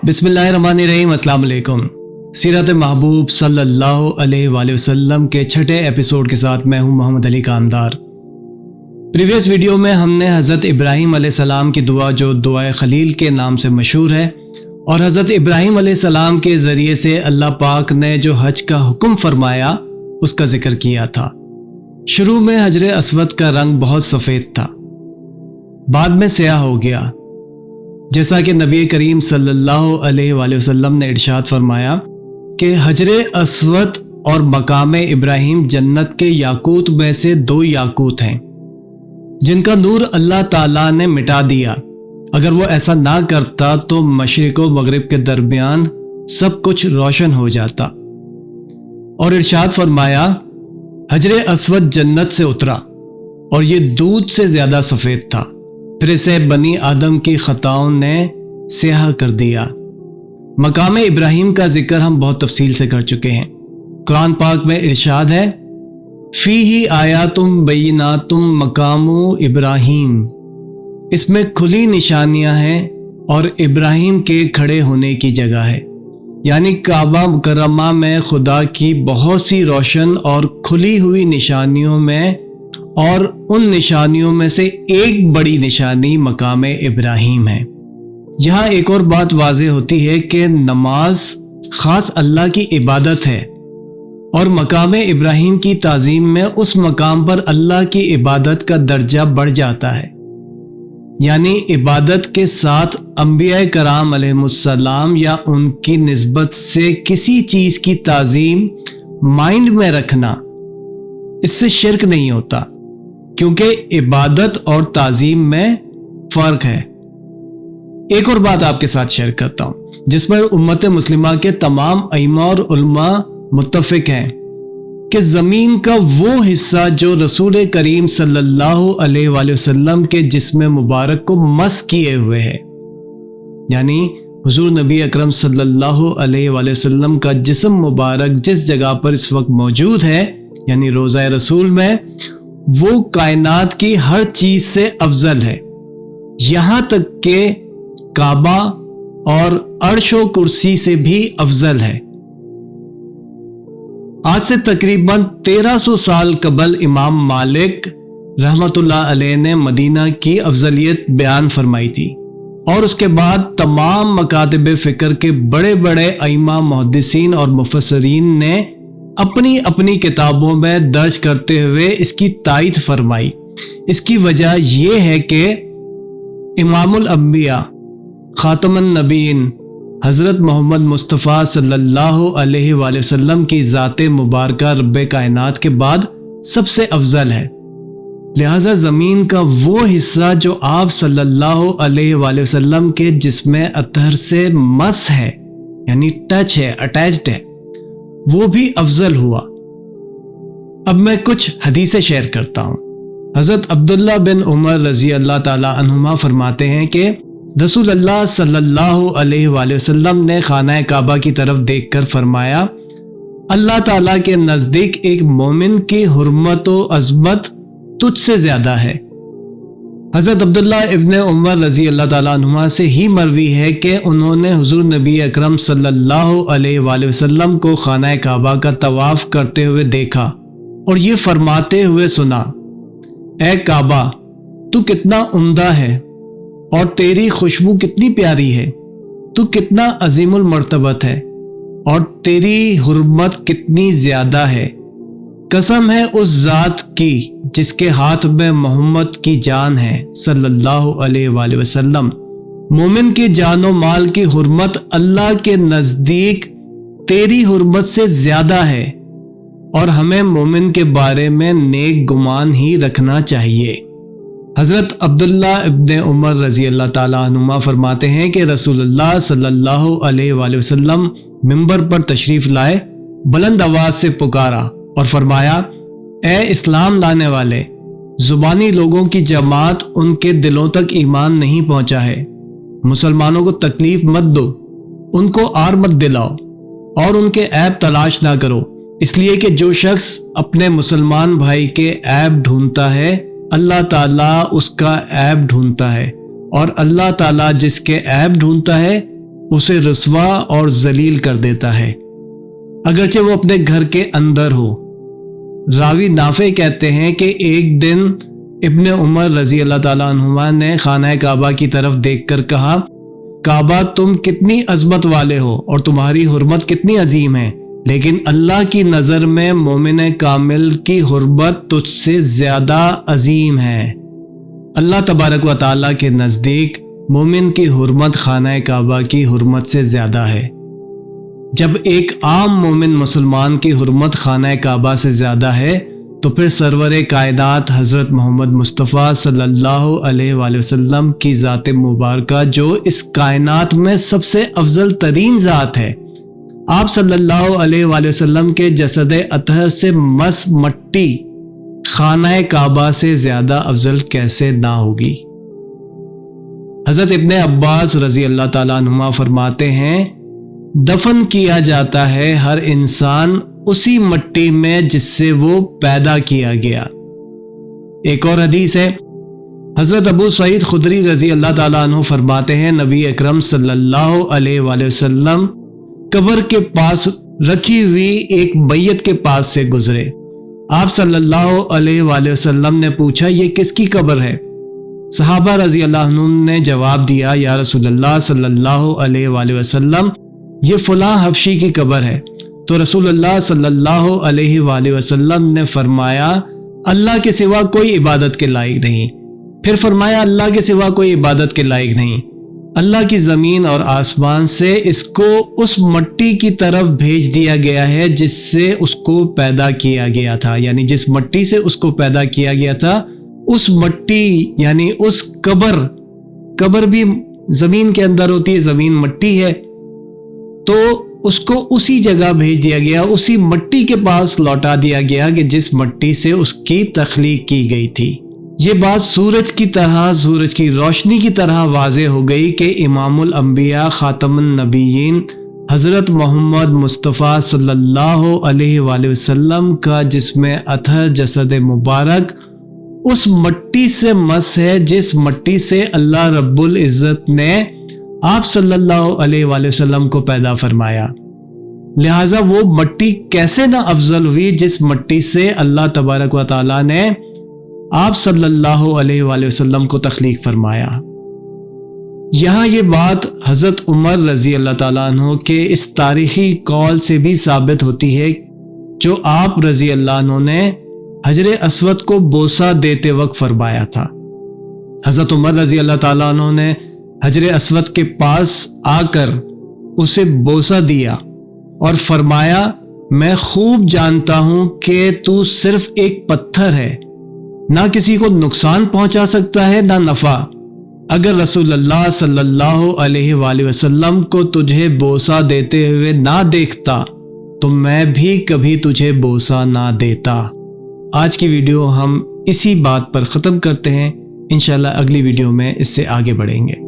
बिस्मिल्लाहिर्रहमानिर्रहीम। अस्सलाम वालेकुम। सीरत महबूब सल्लल्लाहु अलैहि वसल्लम के छठे एपिसोड के साथ मैं हूं मोहम्मद अली कामदार। प्रीवियस वीडियो में हमने हज़रत इब्राहीम अलैहिस्सलाम की दुआ जो दुआए खलील के नाम से मशहूर है और हज़रत इब्राहीम अलैहिस्सलाम के ज़रिए से अल्लाह पाक ने जो हज का हुक्म फरमाया उसका जिक्र किया था। शुरू में हजर अस्वद का रंग बहुत सफ़ेद था, बाद में स्याह हो गया। जैसा कि नबी करीम सल्लल्लाहु अलैहि वसल्लम ने इरशाद फरमाया कि हजरे अस्वद और मकाम इब्राहीम जन्नत के याकूत में से दो याकूत हैं जिनका नूर अल्लाह ताला ने मिटा दिया। अगर वो ऐसा ना करता तो मशरिक व मगरिब के दरमियान सब कुछ रोशन हो जाता। और इरशाद फरमाया हजरे अस्वद जन्नत से उतरा और ये दूध से ज्यादा सफ़ेद था, फिर इसे बनी आदम की खताओं ने स्याह कर दिया। मकाम इब्राहीम का जिक्र हम बहुत तफसील से कर चुके हैं। कुरान पाक में इरशाद है फीही आयातुम बय्यिनातुम मकामु इब्राहीम, इसमें खुली निशानियां हैं और इब्राहीम के खड़े होने की जगह है। यानी काबा मुकर्रमा में खुदा की बहुत सी रोशन और खुली हुई निशानियों में और उन निशानियों में से एक बड़ी निशानी मकाम इब्राहीम है। यहाँ एक और बात वाज़ेह होती है कि नमाज ख़ास अल्लाह की इबादत है और मकाम इब्राहीम की ताज़ीम में उस मकाम पर अल्लाह की इबादत का दर्जा बढ़ जाता है। यानी इबादत के साथ अंबिया कराम अलैहिमुस्सलाम या उनकी निस्बत से किसी चीज़ की ताज़ीम माइंड में रखना, इससे शिर्क नहीं होता, क्योंकि इबादत और ताज़ीम में फ़र्क है। एक और बात आपके साथ शेयर करता हूँ जिस पर उम्मत मुस्लिमा के तमाम अइम्मा और उलमा मुत्तफ़िक हैं कि ज़मीन का वो हिस्सा जो रसूल करीम सल्लल्लाहु अलैहि वसल्लम के जिस्म मुबारक को मस किए हुए है, यानी हुजूर नबी अकरम सल्लल्लाहु अलैहि वसल्लम का जिस्म मुबारक जिस जगह पर इस वक्त मौजूद है, यानी रोज़ा रसूल में, वो कायनात की हर चीज से अफजल है। यहां तक के काबा और अर्शो कुर्सी से भी अफजल है। आज से तकरीबन 1300 साल कबल इमाम मालिक रहमतुल्लाह अलैह ने मदीना की अफजलियत बयान फरमाई थी और उसके बाद तमाम मकातिब फ़िक्र के बड़े बड़े अइम्मा मुहद्दिसीन और मुफस्सिरीन ने अपनी अपनी किताबों में दर्ज करते हुए इसकी तायीद फरमाई। इसकी वजह यह है कि इमामुल अंबिया खातमुन नबीन हज़रत मोहम्मद मुस्तफ़ा सल्लल्लाहु अलैहि वसल्लम की ज़ाते मुबारका रब्बे कायनात के बाद सबसे अफजल है। लिहाजा ज़मीन का वो हिस्सा जो आप सल्लल्लाहु अलैहि वसल्लम के जिस्म अतहर से मस है, यानी टच है, अटैच्ड है, वो भी अफजल हुआ। अब मैं कुछ हदीसें शेयर करता हूँ। हज़रत अब्दुल्ला बिन उमर रज़ी अल्लाह ताला अन्हुमा फरमाते हैं कि रसूल अल्लाह सल्लल्लाहु अलैहि वसल्लम ने खाना काबा की तरफ देखकर फरमाया अल्लाह ताला के नज़दीक एक मोमिन की हुर्मत व अज़मत तुझसे ज़्यादा है। हज़रत अब्दुल्ला इब्न उमर रज़ी अल्लाह ताला अन्हुमा से ही मरवी है कि उन्होंने हुज़ूर नबी अकरम सल्लल्लाहु अलैहि वसल्लम को खाना काबा का तवाफ़ करते हुए देखा और ये फरमाते हुए सुना, ए काबा तू कितना उम्दा है और तेरी खुशबू कितनी प्यारी है, तू कितना अजीमुल मर्तबत है और तेरी हुर्मत कितनी ज़्यादा है। कसम है उस ज़ात की जिसके हाथ में मोहम्मद की जान है सल्लल्लाहु अलैहि वसल्लम। मोमिन की जानो माल की हुर्मत अल्लाह के नज़दीक तेरी हुर्मत से ज़्यादा है और हमें मोमिन के बारे में नेक गुमान ही रखना चाहिए। हज़रत अब्दुल्ला इब्न उमर रज़ी अल्लाह ताला अन्हुमा फरमाते हैं कि रसूलुल्लाह सल्लल्लाहु अलैहि वसल्लम मिंबर पर तशरीफ़ लाए, बुलंद आवाज़ से पुकारा और फरमाया, ए इस्लाम लाने वाले, ज़ुबानी लोगों की जमात उनके दिलों तक ईमान नहीं पहुंचा है। मुसलमानों को तकलीफ मत दो, उनको आर मत दिलाओ और उनके ऐब तलाश ना करो, इसलिए कि जो शख्स अपने मुसलमान भाई के ऐब ढूंढता है अल्लाह ताला उसका ऐब ढूंढता है और अल्लाह ताला जिसके ऐब ढूंढता है उसे रुस्वा और जलील कर देता है, अगरचे वो अपने घर के अंदर हो। रावी नाफे कहते हैं कि एक दिन इब्ने उमर रजी अल्लाह ताला अन्हुमा ने खाना काबा की तरफ देखकर कहा, काबा तुम कितनी अजमत वाले हो और तुम्हारी हुर्मत कितनी अजीम है, लेकिन अल्लाह की नज़र में मोमिन कामिल की हुर्मत तुझसे ज़्यादा अजीम है। अल्लाह तबारक व तआला के नज़दीक मोमिन की हुर्मत खाना काबा की हुर्मत से ज़्यादा है। जब एक आम मोमिन मुसलमान की हुर्मत खाना काबा से ज़्यादा है तो फिर सरवर कायनात हज़रत मोहम्मद मुस्तफ़ा सल्लल्लाहु अलैहि वसल्लम की ज़ात मुबारका, जो इस कायनात में सबसे अफजल तरीन ज़ात है, आप सल्लल्लाहु अलैहि वसल्लम के जसद अतहर से मस मट्टी खाना काबा से ज़्यादा अफजल कैसे ना होगी। हज़रत इब्ने अब्बास रज़ी अल्लाह ताला अन्हुमा फरमाते हैं, दफन किया जाता है हर इंसान उसी मट्टी में जिससे वो पैदा किया गया। एक और हदीस है, हज़रत अबू सईद खुदरी रज़ी अल्लाह ताला अन्हु फरमाते हैं, नबी अकरम सल्लल्लाहु अलैहि वसल्लम कब्र के पास रखी हुई एक मैयत के पास से गुजरे। आप सल्लल्लाहु अलैहि वसल्लम ने पूछा, ये किसकी कब्र है? सहाबा रज़ी अल्लाह अन्हुम ने जवाब दिया, या रसूलल्लाह सल्लल्लाहु अलैहि वसल्लम, ये फलां हबशी की कब्र है। तो रसूलुल्लाह सल्लल्लाहु अलैहि वसल्लम ने फरमाया, अल्लाह के सिवा कोई इबादत के लायक नहीं। फिर फरमाया, अल्लाह के सिवा कोई इबादत के लायक नहीं। अल्लाह की ज़मीन और आसमान से इसको उस मट्टी की तरफ भेज दिया गया है जिससे उसको पैदा किया गया था, यानी जिस मट्टी से उसको पैदा किया गया था, उस मट्टी यानी उस कब्र भी ज़मीन के अंदर होती है, ज़मीन मट्टी है, तो उसको उसी जगह भेज दिया गया, उसी मट्टी के पास लौटा दिया गया कि जिस मट्टी से उसकी तख्लीक की गई थी। ये बात सूरज की रोशनी की तरह वाज़े हो गई कि इमामुल अंबिया खातमुन नबीयीन हज़रत मोहम्मद मुस्तफ़ा सल्लल्लाहु अलैहि वसल्लम का जिस्म अतहर जसद मुबारक उस मट्टी से मस है जिस मट्टी से अल्लाह रब्बुल इज़्ज़त ने आप सल्लल्लाहु अलैहि वसल्लम को पैदा फरमाया। लिहाजा वो मट्टी कैसे ना अफजल हुई जिस मट्टी से अल्लाह तबारक व तआला ने आप सल्लल्लाहु अलैहि वसल्लम को तख्लीक फरमाया। यहाँ ये बात हज़रत उमर रज़ी अल्लाह ताला अन्हु के इस तारीखी कौल से भी साबित होती है जो आप रज़ी अल्लाह अन्हु ने हजर अस्वद को बोसा देते वक्त फरमाया था। हज़रत उमर रज़ी अल्लाह ताला अन्हु ने हजर अस्वद के पास आकर उसे बोसा दिया और फरमाया, मैं खूब जानता हूं कि तू सिर्फ एक पत्थर है, ना किसी को नुकसान पहुंचा सकता है ना नफा। अगर रसूलुल्लाह सल्लल्लाहु अलैहि वसल्लम को तुझे बोसा देते हुए ना देखता तो मैं भी कभी तुझे बोसा ना देता। आज की वीडियो हम इसी बात पर ख़त्म करते हैं। इंशाल्लाह अगली वीडियो में इससे आगे बढ़ेंगे।